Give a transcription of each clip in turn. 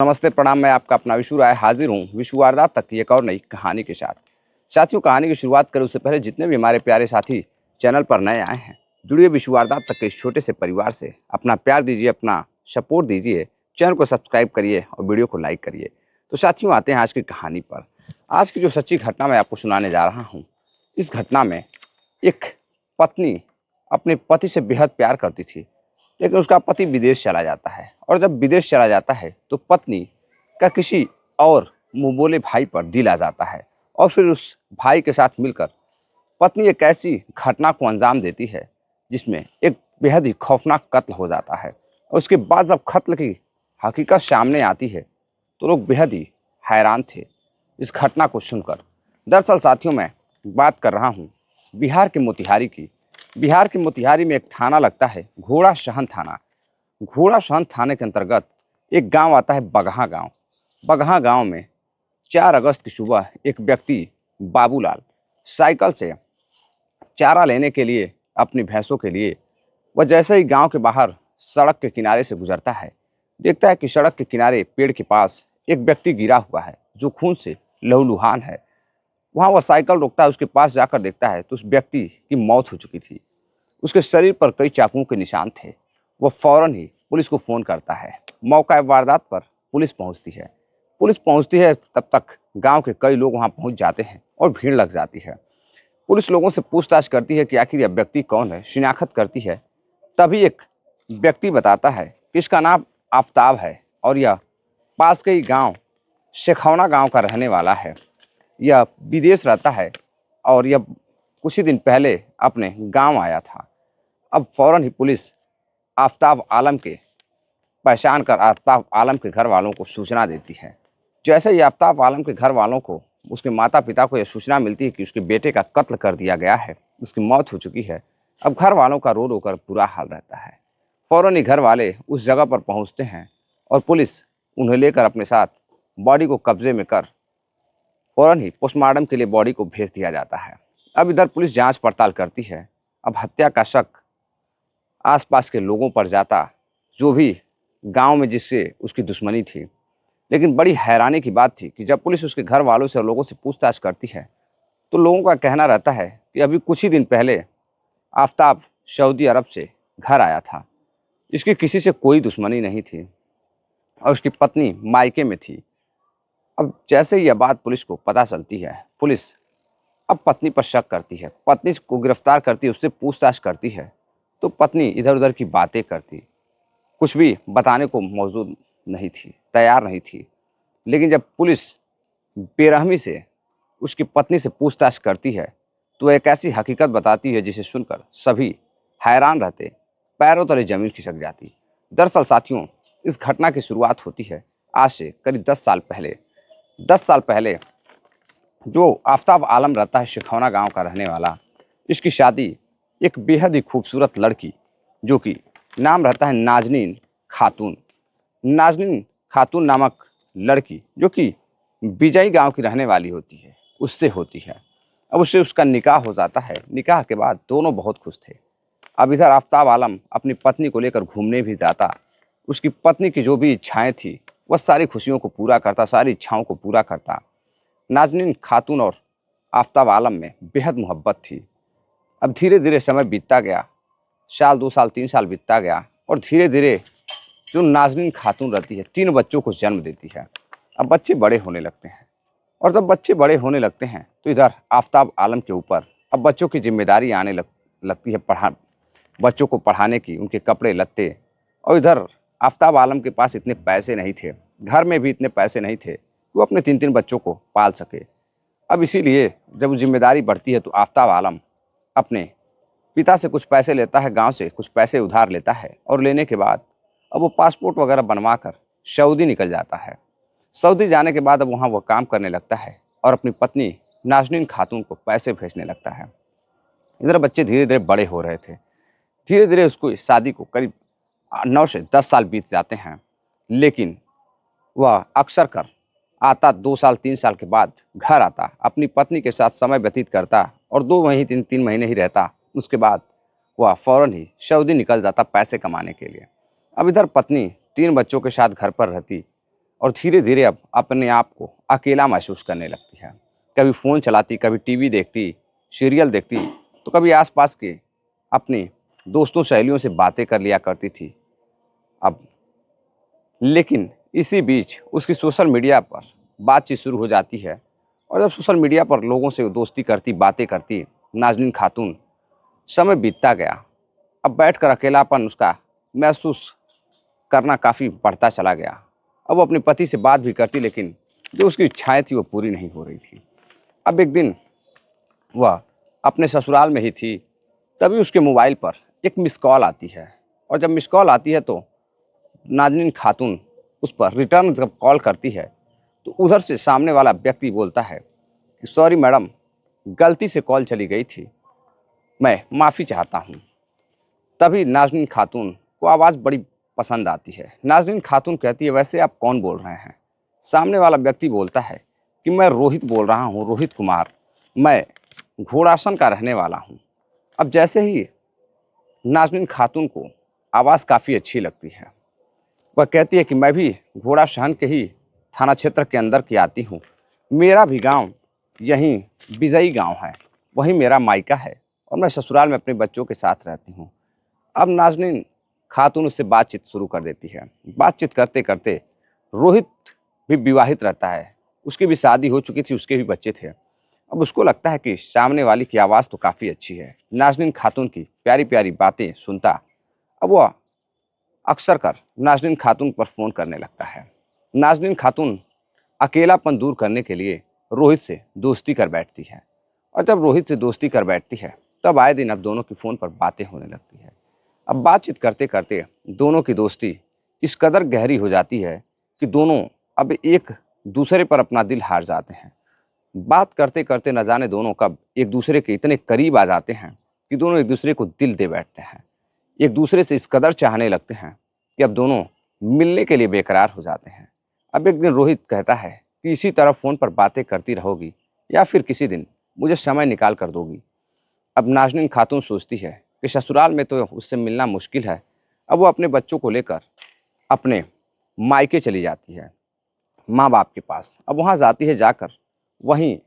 नमस्ते, प्रणाम। मैं आपका अपना विशु राय हाजिर हूँ विशु वारदात तक की एक और नई कहानी के साथ। साथियों, कहानी की शुरुआत करें उससे पहले जितने भी हमारे प्यारे साथी चैनल पर नए आए हैं, जुड़िए विशु वारदात तक के इस छोटे से परिवार से। अपना प्यार दीजिए, अपना सपोर्ट दीजिए, चैनल को सब्सक्राइब करिए और वीडियो को लाइक करिए। तो साथियों, आते हैं आज की कहानी पर। आज की जो सच्ची घटना मैं आपको सुनाने जा रहा हूँ, इस घटना में एक पत्नी अपने पति से बेहद प्यार करती थी, लेकिन उसका पति विदेश चला जाता है। और जब विदेश चला जाता है तो पत्नी का किसी और मुंह बोले भाई पर दिल आ जाता है, और फिर उस भाई के साथ मिलकर पत्नी एक ऐसी घटना को अंजाम देती है जिसमें एक बेहद ही खौफनाक कत्ल हो जाता है। और उसके बाद जब कत्ल की हकीकत सामने आती है तो लोग बेहद ही हैरान थे इस घटना को सुनकर। दरअसल साथियों, मैं बात कर रहा हूँ बिहार के मोतिहारी की। बिहार के मोतिहारी में एक थाना लगता है, घोड़ा सहन थाना। घोड़ा सहन थाने के अंतर्गत एक गांव आता है, बगहा गांव। बगहा गांव में 4 अगस्त की सुबह एक व्यक्ति, बाबूलाल, साइकिल से चारा लेने के लिए, अपनी भैंसों के लिए, वह जैसे ही गांव के बाहर सड़क के किनारे से गुजरता है, देखता है कि सड़क के किनारे पेड़ के पास एक व्यक्ति गिरा हुआ है जो खून से लहूलुहान है। वहां वह साइकिल रोकता है, उसके पास जाकर देखता है तो उस व्यक्ति की मौत हो चुकी थी। उसके शरीर पर कई चाकुओं के निशान थे। वह फौरन ही पुलिस को फ़ोन करता है। मौका वारदात पर पुलिस पहुंचती है। पुलिस पहुंचती है, तब तक गांव के कई लोग वहां पहुंच जाते हैं और भीड़ लग जाती है। पुलिस लोगों से पूछताछ करती है कि आखिर यह व्यक्ति कौन है, शिनाख्त करती है। तभी एक व्यक्ति बताता है कि इसका नाम आफताब है और यह पास के ही गाँव शेखौना गाँव का रहने वाला है। यह विदेश रहता है और यह कुछ ही दिन पहले अपने गाँव आया था। अब फौरन ही पुलिस आफताब आलम के पहचान कर आफताब आलम के घर वालों को सूचना देती है। जैसे ही आफताब आलम के घर वालों को, उसके माता पिता को यह सूचना मिलती है कि उसके बेटे का कत्ल कर दिया गया है, उसकी मौत हो चुकी है, अब घर वालों का रो रो कर बुरा हाल रहता है। फौरन ही घर वाले उस जगह पर पहुंचते हैं और पुलिस उन्हें लेकर अपने साथ बॉडी को कब्जे में कर फौरन ही पोस्टमार्टम के लिए बॉडी को भेज दिया जाता है। अब इधर पुलिस जांच पड़ताल करती है। अब हत्या का शक आसपास के लोगों पर जाता, जो भी गांव में जिससे उसकी दुश्मनी थी। लेकिन बड़ी हैरानी की बात थी कि जब पुलिस उसके घर वालों से और लोगों से पूछताछ करती है तो लोगों का कहना रहता है कि अभी कुछ ही दिन पहले आफताब सऊदी अरब से घर आया था, इसकी किसी से कोई दुश्मनी नहीं थी और उसकी पत्नी मायके में थी। अब जैसे ही यह बात पुलिस को पता चलती है, पुलिस अब पत्नी पर शक करती है, पत्नी को गिरफ्तार करती है, उससे पूछताछ करती है। तो पत्नी इधर उधर की बातें करती, कुछ भी बताने को मौजूद नहीं थी, तैयार नहीं थी। लेकिन जब पुलिस बेरहमी से उसकी पत्नी से पूछताछ करती है तो वह एक ऐसी हकीकत बताती है जिसे सुनकर सभी हैरान रहते, पैरों तले जमीन खिसक जाती। दरअसल साथियों, इस घटना की शुरुआत होती है आज से करीब 10 साल पहले। 10 साल पहले जो आफताब आलम रहता है, शेखौना गांव का रहने वाला, इसकी शादी एक बेहद ही खूबसूरत लड़की, जो कि नाम रहता है नाजनीन खातून, नाजनीन खातून नामक लड़की, जो कि बिजई गांव की रहने वाली होती है, उससे होती है। अब उससे उसका निकाह हो जाता है। निकाह के बाद दोनों बहुत खुश थे। अब इधर आफताब आलम अपनी पत्नी को लेकर घूमने भी जाता। उसकी पत्नी की जो भी इच्छाएं थी वह सारी खुशियों को पूरा करता, सारी इच्छाओं को पूरा करता। नाजनीन खातून और आफताब आलम में बेहद मोहब्बत थी। अब धीरे धीरे समय बीतता गया, साल 2 साल 3 साल बीतता गया और धीरे धीरे जो नाजनीन खातून रहती है 3 बच्चों को जन्म देती है। अब बच्चे बड़े होने लगते हैं और जब बच्चे बड़े होने लगते हैं तो इधर आफताब आलम के ऊपर अब बच्चों की जिम्मेदारी आने लगती है, बच्चों को पढ़ाने की, उनके कपड़े लत्ते। और इधर आफताब आलम के पास इतने पैसे नहीं थे, घर में भी इतने पैसे नहीं थे, वो अपने 3-3 बच्चों को पाल सके। अब इसीलिए जब जिम्मेदारी बढ़ती है तो आफताब आलम अपने पिता से कुछ पैसे लेता है, गांव से कुछ पैसे उधार लेता है और लेने के बाद अब वो पासपोर्ट वगैरह बनवा कर सऊदी निकल जाता है। सऊदी जाने के बाद अब वहाँ वो काम करने लगता है और अपनी पत्नी नाजनीन खातून को पैसे भेजने लगता है। इधर बच्चे धीरे धीरे बड़े हो रहे थे। धीरे धीरे उसको इस शादी को करीब 9 से 10 साल बीत जाते हैं। लेकिन वह अक्सर कर आता, 2 साल 3 साल के बाद घर आता, अपनी पत्नी के साथ समय व्यतीत करता और 2 महीने 3 महीने ही रहता। उसके बाद वह फ़ौरन ही सऊदी निकल जाता पैसे कमाने के लिए। अब इधर पत्नी 3 बच्चों के साथ घर पर रहती और धीरे धीरे अब अपने आप को अकेला महसूस करने लगती है। कभी फ़ोन चलाती, कभी टीवी देखती, सीरियल देखती, तो कभी आसपास के अपने दोस्तों सहेलियों से बातें कर लिया करती थी। अब लेकिन इसी बीच उसकी सोशल मीडिया पर बातचीत शुरू हो जाती है, और जब सोशल मीडिया पर लोगों से दोस्ती करती, बातें करती नाज़नीन खातून, समय बीतता गया। अब बैठकर अकेलापन उसका महसूस करना काफ़ी बढ़ता चला गया। अब वो अपने पति से बात भी करती, लेकिन जो उसकी इच्छाएँ थी वो पूरी नहीं हो रही थी। अब एक दिन वह अपने ससुराल में ही थी, तभी उसके मोबाइल पर एक मिस कॉल आती है, और जब मिस कॉल आती है तो नाज़नीन खातून उस पर रिटर्न जब कॉल करती है, तो उधर से सामने वाला व्यक्ति बोलता है कि सॉरी मैडम, गलती से कॉल चली गई थी, मैं माफ़ी चाहता हूँ। तभी नाज़नीन खातून को आवाज़ बड़ी पसंद आती है। नाज़नीन खातून कहती है, वैसे आप कौन बोल रहे हैं? सामने वाला व्यक्ति बोलता है कि मैं रोहित बोल रहा हूँ, रोहित कुमार। मैं घोड़ासन का रहने वाला हूँ। अब जैसे ही नाज़नीन खातून को आवाज़ काफ़ी अच्छी लगती है, वह कहती है कि मैं भी घोड़ासहन के ही थाना क्षेत्र के अंदर की आती हूँ। मेरा भी गाँव यहीं बिजई गाँव है, वहीं मेरा मायका है, और मैं ससुराल में अपने बच्चों के साथ रहती हूँ। अब नाज़नीन खातून उससे बातचीत शुरू कर देती है। बातचीत करते-करते रोहित भी विवाहित रहता है। उसकी भी शादी हो चुकी थी, उसके भी बच्चे थे। अब उसको लगता है कि सामने वाली की आवाज़ तो काफ़ी अच्छी है। नाज़नीन खातून की प्यारी-प्यारी बातें सुनता, अब वह अक्सर कर नाज़नीन खातून पर फ़ोन करने लगता है। नाज़नीन खातून अकेलापन दूर करने के लिए रोहित से दोस्ती कर बैठती है, और जब रोहित से दोस्ती कर बैठती है, तब आए दिन अब दोनों की फ़ोन पर बातें होने लगती है। अब बातचीत करते-करते दोनों की दोस्ती इस कदर गहरी हो जाती है कि दोनों अब एक दूसरे पर अपना दिल हार जाते हैं। बात करते-करते न जाने दोनों कब एक दूसरे के इतने करीब आ जाते हैं कि दोनों एक दूसरे को दिल दे बैठते हैं। एक दूसरे से इस कदर चाहने लगते हैं कि अब दोनों मिलने के लिए बेकरार हो जाते हैं। अब एक दिन रोहित कहता है कि इसी तरह फ़ोन पर बातें करती रहोगी, या फिर किसी दिन मुझे समय निकाल कर दोगी। अब नाज़नीन खातून सोचती है कि ससुराल में तो उससे मिलना मुश्किल है। अब वो अपने बच्चों को लेकर अपने मायके चली जाती है, माँ-बाप के पास। अब वहाँ जाती है, जाकर वहीं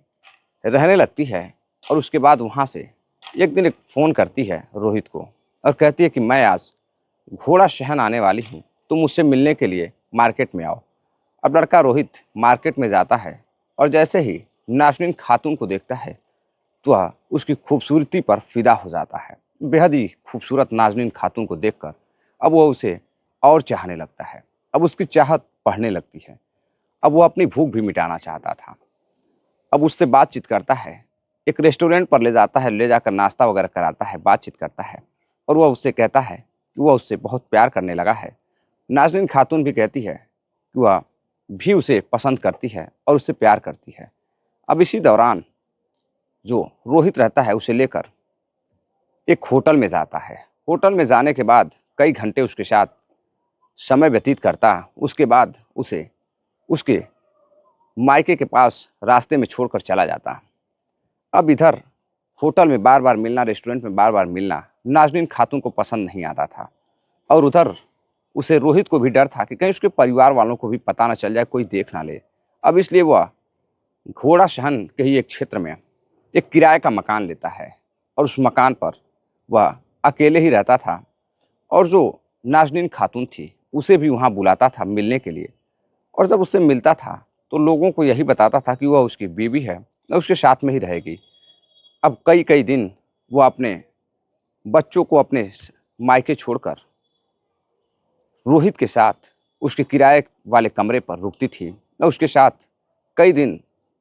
रहने लगती है, और उसके बाद वहाँ से एक दिन एक फ़ोन करती है रोहित को, और कहती है कि मैं आज घोड़ासहन आने वाली हूँ, तुम मुझसे मिलने के लिए मार्केट में आओ। अब लड़का रोहित मार्केट में जाता है, और जैसे ही नाज़नीन खातून को देखता है, तो वह उसकी खूबसूरती पर फ़िदा हो जाता है। बेहद ही खूबसूरत नाज़नीन खातून को देखकर अब वो उसे और चाहने लगता है। अब उसकी चाहत बढ़ने लगती है। अब वो अपनी भूख भी मिटाना चाहता था। अब उससे बातचीत करता है, एक रेस्टोरेंट पर ले जाता है, ले जाकर नाश्ता वगैरह कराता है, बातचीत करता है, और वह उससे कहता है कि वह उससे बहुत प्यार करने लगा है। नाज़नीन खातून भी कहती है कि वह भी उसे पसंद करती है और उससे प्यार करती है। अब इसी दौरान जो रोहित रहता है, उसे लेकर एक होटल में जाता है। होटल में जाने के बाद कई घंटे उसके साथ समय व्यतीत करता। उसके बाद उसे उसके मायके के पास रास्ते में छोड़कर चला जाता। अब इधर होटल में बार-बार मिलना, रेस्टोरेंट में बार-बार मिलना नाज़नीन खातून को पसंद नहीं आता था, और उधर उसे रोहित को भी डर था कि कहीं उसके परिवार वालों को भी पता ना चल जाए, कोई देख ना ले। अब इसलिए वह घोड़ासहन के ही एक क्षेत्र में एक किराए का मकान लेता है, और उस मकान पर वह अकेले ही रहता था, और जो नाज़नीन खातून थी, उसे भी वहाँ बुलाता था मिलने के लिए, और जब उससे मिलता था, तो लोगों को यही बताता था कि वह उसकी बीवी है और उसके साथ में ही रहेगी। अब कई-कई दिन वो अपने बच्चों को अपने मायके छोड़कर रोहित के साथ उसके किराए वाले कमरे पर रुकती थी, और उसके साथ कई दिन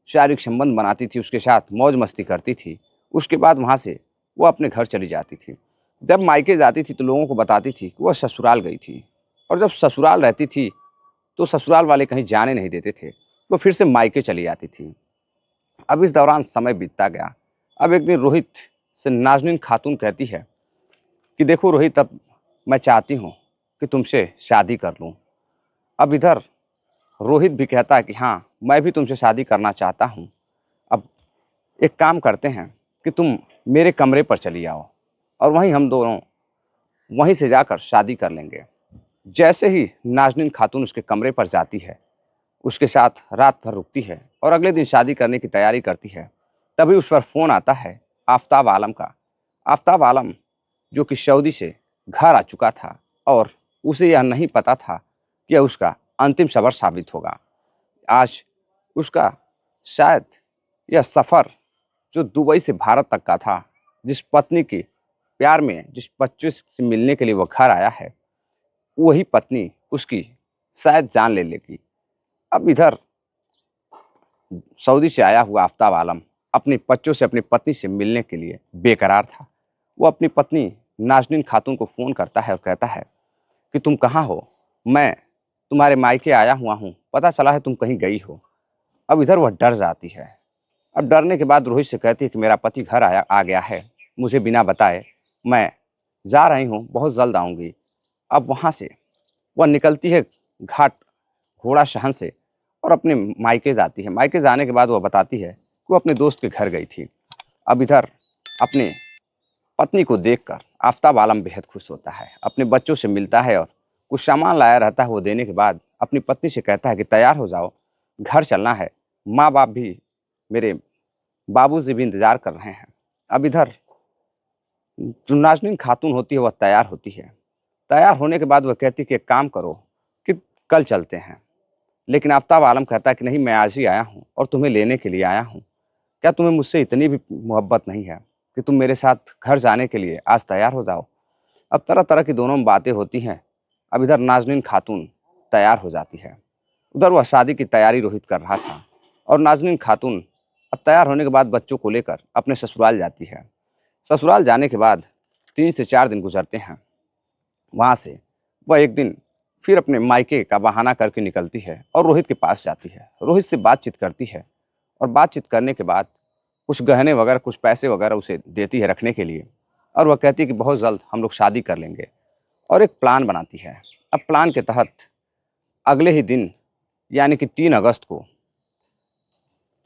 शारीरिक संबंध बनाती थी, उसके साथ मौज-मस्ती करती थी। उसके बाद वहाँ से वो अपने घर चली जाती थी। जब मायके जाती थी तो लोगों को बताती थी कि वह ससुराल गई थी, और जब ससुराल रहती थी तो ससुराल वाले कहीं जाने नहीं देते थे, तो फिर से मायके चली जाती थी। अब इस दौरान समय बीतता गया। अब एक दिन रोहित से नाज़नीन खातून कहती है कि देखो रोहित, अब मैं चाहती हूँ कि तुमसे शादी कर लूँ। अब इधर रोहित भी कहता है कि हाँ, मैं भी तुमसे शादी करना चाहता हूँ। अब एक काम करते हैं कि तुम मेरे कमरे पर चली आओ, और वहीं हम दोनों वहीं से जाकर शादी कर लेंगे। जैसे ही नाज़नीन खातून उसके कमरे पर जाती है, उसके साथ रात भर रुकती है और अगले दिन शादी करने की तैयारी करती है। तभी उस पर फ़ोन आता है आफ़ताब आलम का। आफ़ताब आलम जो कि सऊदी से घर आ चुका था और उसे यह नहीं पता था कि यह उसका अंतिम सफ़र साबित होगा। आज उसका शायद यह सफ़र जो दुबई से भारत तक का था, जिस पत्नी के प्यार में जिस बच्चे से मिलने के लिए वो घर आया है, वही पत्नी उसकी शायद जान ले लेगी। अब इधर सऊदी से आया हुआ आफ़ताब आलम अपने बच्चों से अपनी पत्नी से मिलने के लिए बेकरार था। वो अपनी पत्नी नाज़नीन खातून को फ़ोन करता है और कहता है कि तुम कहाँ हो? मैं तुम्हारे मायके आया हुआ हूँ, पता चला है तुम कहीं गई हो। अब इधर वह डर जाती है। अब डरने के बाद रोहित से कहती है कि मेरा पति घर आ गया है, मुझे बिना बताए, मैं जा रही हूँ, बहुत जल्द आऊँगी। अब वहाँ से वह निकलती है घाट घोड़ा शहन से और अपने मायके जाती है। मायके जाने के बाद वह बताती है कि वो अपने दोस्त के घर गई थी। अब इधर अपने पत्नी को देखकर आफ़ताब आलम बेहद खुश होता है, अपने बच्चों से मिलता है और कुछ सामान लाया रहता है, वो देने के बाद अपनी पत्नी से कहता है कि तैयार हो जाओ, घर चलना है, माँ-बाप भी, मेरे बाबूजी भी इंतज़ार कर रहे हैं। अब इधर जो नाज़नीन खातून होती है वह तैयार होती है। तैयार होने के बाद वह कहती है कि एक काम करो कि कल चलते हैं। लेकिन आफ़ताब आलम कहता है कि नहीं, मैं आज ही आया हूँ और तुम्हें लेने के लिए आया हूँ। क्या तुम्हें मुझसे इतनी भी मोहब्बत नहीं है कि तुम मेरे साथ घर जाने के लिए आज तैयार हो जाओ? अब तरह-तरह की दोनों में बातें होती हैं। अब इधर नाज़नीन खातून तैयार हो जाती है। उधर वह शादी की तैयारी रोहित कर रहा था और नाज़नीन खातून अब तैयार होने के बाद बच्चों को लेकर अपने ससुराल जाती है। ससुराल जाने के बाद 3 से 4 दिन गुज़रते हैं। वहाँ से वह एक दिन फिर अपने मायके का बहाना करके निकलती है और रोहित के पास जाती है। रोहित से बातचीत करती है और बातचीत करने के बाद कुछ गहने वगैरह, कुछ पैसे वगैरह उसे देती है रखने के लिए और वह कहती है कि बहुत जल्द हम लोग शादी कर लेंगे और एक प्लान बनाती है। अब प्लान के तहत अगले ही दिन यानी कि 3 अगस्त को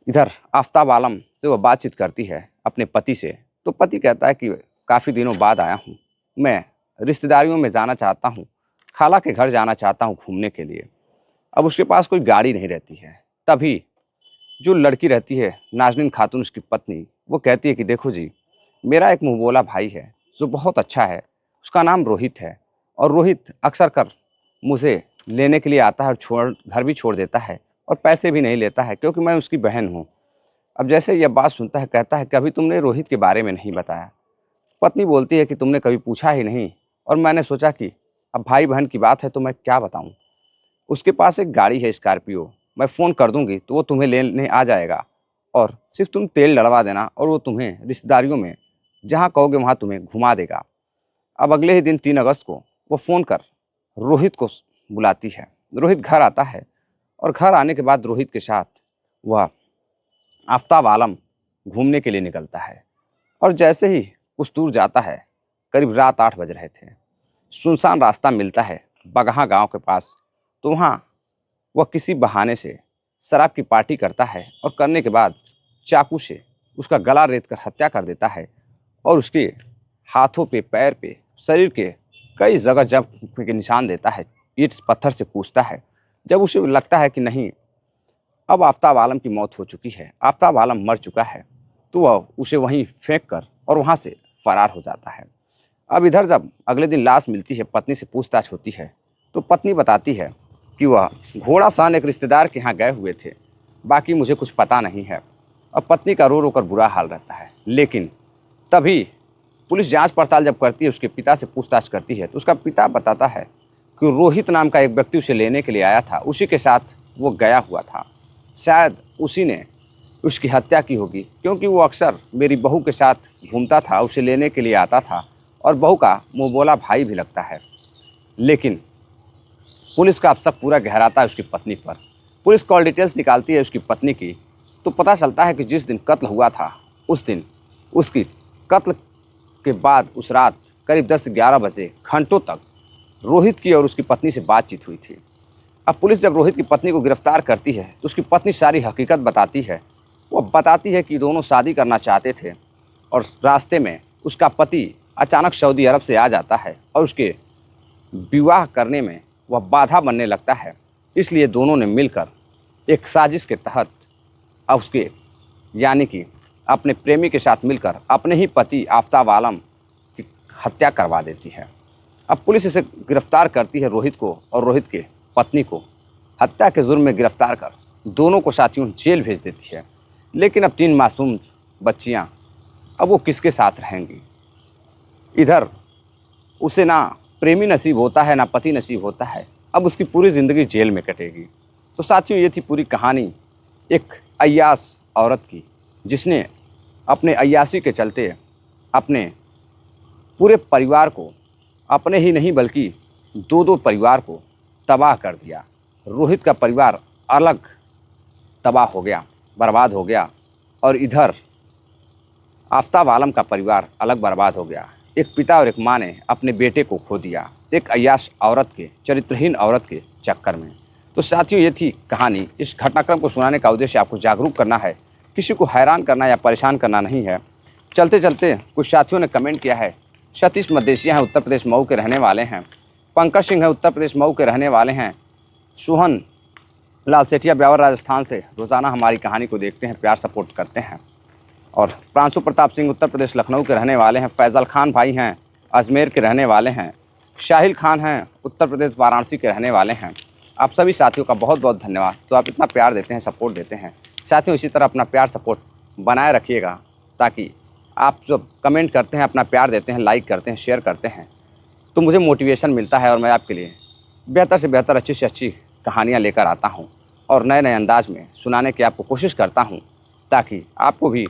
इधर आफ़ताब आलम से वो बातचीत करती है अपने पति से, तो पति कहता है कि काफ़ी दिनों बाद आया हूँ, मैं रिश्तेदारियों में जाना चाहता हूँ, खाला के घर जाना चाहता हूँ घूमने के लिए। अब उसके पास कोई गाड़ी नहीं रहती है। तभी जो लड़की रहती है नाज़नीन खातून उसकी पत्नी, वो कहती है कि देखो जी, मेरा एक मुँहबोला भाई है जो बहुत अच्छा है, उसका नाम रोहित है और रोहित अक्सर कर मुझे लेने के लिए आता है और घर भी छोड़ देता है और पैसे भी नहीं लेता है क्योंकि मैं उसकी बहन हूँ। अब जैसे यह बात सुनता है कहता है, कभी तुमने रोहित के बारे में नहीं बताया। पत्नी बोलती है कि तुमने कभी पूछा ही नहीं और मैंने सोचा कि अब भाई-बहन की बात है तो मैं क्या बताऊँ। उसके पास एक गाड़ी है स्कॉर्पियो, मैं फ़ोन कर दूँगी तो वो तुम्हें लेने आ जाएगा और सिर्फ़ तुम तेल डलवा देना और वो तुम्हें रिश्तेदारियों में जहाँ कहोगे वहाँ तुम्हें घुमा देगा। अब अगले ही दिन 3 अगस्त को वो फ़ोन कर रोहित को बुलाती है। रोहित घर आता है और घर आने के बाद रोहित के साथ वह आफ़ताब आलम घूमने के लिए निकलता है और जैसे ही कुछ दूर जाता है, करीब रात 8 बज रहे थे, सुनसान रास्ता मिलता है बगहा गाँव के पास, तो वहाँ वह किसी बहाने से शराब की पार्टी करता है और करने के बाद चाकू से उसका गला रेत कर हत्या कर देता है और उसके हाथों पे, पैर पे, शरीर के कई जगह जख्म के निशान देता है, ईंट पत्थर से कूचता है। जब उसे लगता है कि नहीं, अब आफ़ताब आलम की मौत हो चुकी है, आफ़ताब आलम मर चुका है, तो वह उसे वहीं फेंक कर और वहाँ से फरार हो जाता है। अब इधर जब अगले दिन लाश मिलती है, पत्नी से पूछताछ होती है, तो पत्नी बताती है कि वह घोड़ा-सहन एक रिश्तेदार के यहाँ गए हुए थे, बाकी मुझे कुछ पता नहीं है। अब पत्नी का रो-रो कर बुरा हाल रहता है। लेकिन तभी पुलिस जाँच-पड़ताल जब करती है, उसके पिता से पूछताछ करती है, तो उसका पिता बताता है कि रोहित नाम का एक व्यक्ति उसे लेने के लिए आया था, उसी के साथ वो गया हुआ था। शायद उसी ने उसकी हत्या की होगी क्योंकि वो अक्सर मेरी बहू के साथ घूमता था, उसे लेने के लिए आता था और बहू का मुँहबोला भाई भी लगता है। लेकिन पुलिस का अब शक पूरा गहराता है उसकी पत्नी पर। पुलिस कॉल डिटेल्स निकालती है उसकी पत्नी की, तो पता चलता है कि जिस दिन कत्ल हुआ था, उस दिन उसकी कत्ल के बाद उस रात करीब 10 से 11 बजे घंटों तक रोहित की और उसकी पत्नी से बातचीत हुई थी। अब पुलिस जब रोहित की पत्नी को गिरफ्तार करती है, तो उसकी पत्नी सारी हकीकत बताती है। वो बताती है कि दोनों शादी करना चाहते थे और रास्ते में उसका पति अचानक सऊदी अरब से आ जाता है और उसके विवाह करने में वह बाधा बनने लगता है। इसलिए दोनों ने मिलकर एक साजिश के तहत उसके यानी कि अपने प्रेमी के साथ मिलकर अपने ही पति आफताब आलम की हत्या करवा देती है। अब पुलिस इसे गिरफ्तार करती है, रोहित को और रोहित के पत्नी को हत्या के जुर्म में गिरफ्तार कर दोनों को साथियों जेल भेज देती है। लेकिन अब 3 मासूम बच्चियां, अब वो किसके साथ रहेंगी? इधर उसे ना प्रेमी नसीब होता है, ना पति नसीब होता है। अब उसकी पूरी ज़िंदगी जेल में कटेगी। तो साथियों, ये थी पूरी कहानी एक अय्याश औरत की, जिसने अपने अय्याशी के चलते अपने पूरे परिवार को, अपने ही नहीं बल्कि 2-2 परिवार को तबाह कर दिया। रोहित का परिवार अलग तबाह हो गया, बर्बाद हो गया, और इधर आफताब आलम का परिवार अलग बर्बाद हो गया। एक पिता और एक माँ ने अपने बेटे को खो दिया एक अय्याश औरत के, चरित्रहीन औरत के चक्कर में। तो साथियों, ये थी कहानी। इस घटनाक्रम को सुनाने का उद्देश्य आपको जागरूक करना है, किसी को हैरान करना या परेशान करना नहीं है। चलते चलते कुछ साथियों ने कमेंट किया है। सतीश मदेशिया हैं, उत्तर प्रदेश मऊ के रहने वाले हैं। पंकज सिंह है, उत्तर प्रदेश मऊ के रहने वाले हैं। सोहन लाल सेठिया ब्यावर राजस्थान से रोज़ाना हमारी कहानी को देखते हैं, प्यार सपोर्ट करते हैं। और प्रांशु प्रताप सिंह उत्तर प्रदेश लखनऊ के रहने वाले हैं। फैज़ल खान भाई हैं, अजमेर के रहने वाले हैं। शाहिल खान हैं, उत्तर प्रदेश वाराणसी के रहने वाले हैं। आप सभी साथियों का बहुत बहुत धन्यवाद। तो आप इतना प्यार देते हैं, सपोर्ट देते हैं। साथियों, इसी तरह अपना प्यार सपोर्ट बनाए रखिएगा, ताकि आप जब कमेंट करते हैं, अपना प्यार देते हैं, लाइक करते हैं, शेयर करते हैं, तो मुझे मोटिवेशन मिलता है और मैं आपके लिए बेहतर से बेहतर, अच्छी से अच्छी कहानियाँ लेकर आता हूँ और नए नए अंदाज में सुनाने की आपको कोशिश करता हूँ, ताकि आपको भी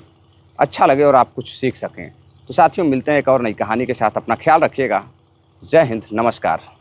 अच्छा लगे और आप कुछ सीख सकें। तो साथियों, मिलते हैं एक और नई कहानी के साथ। अपना ख्याल रखिएगा। जय हिंद, नमस्कार।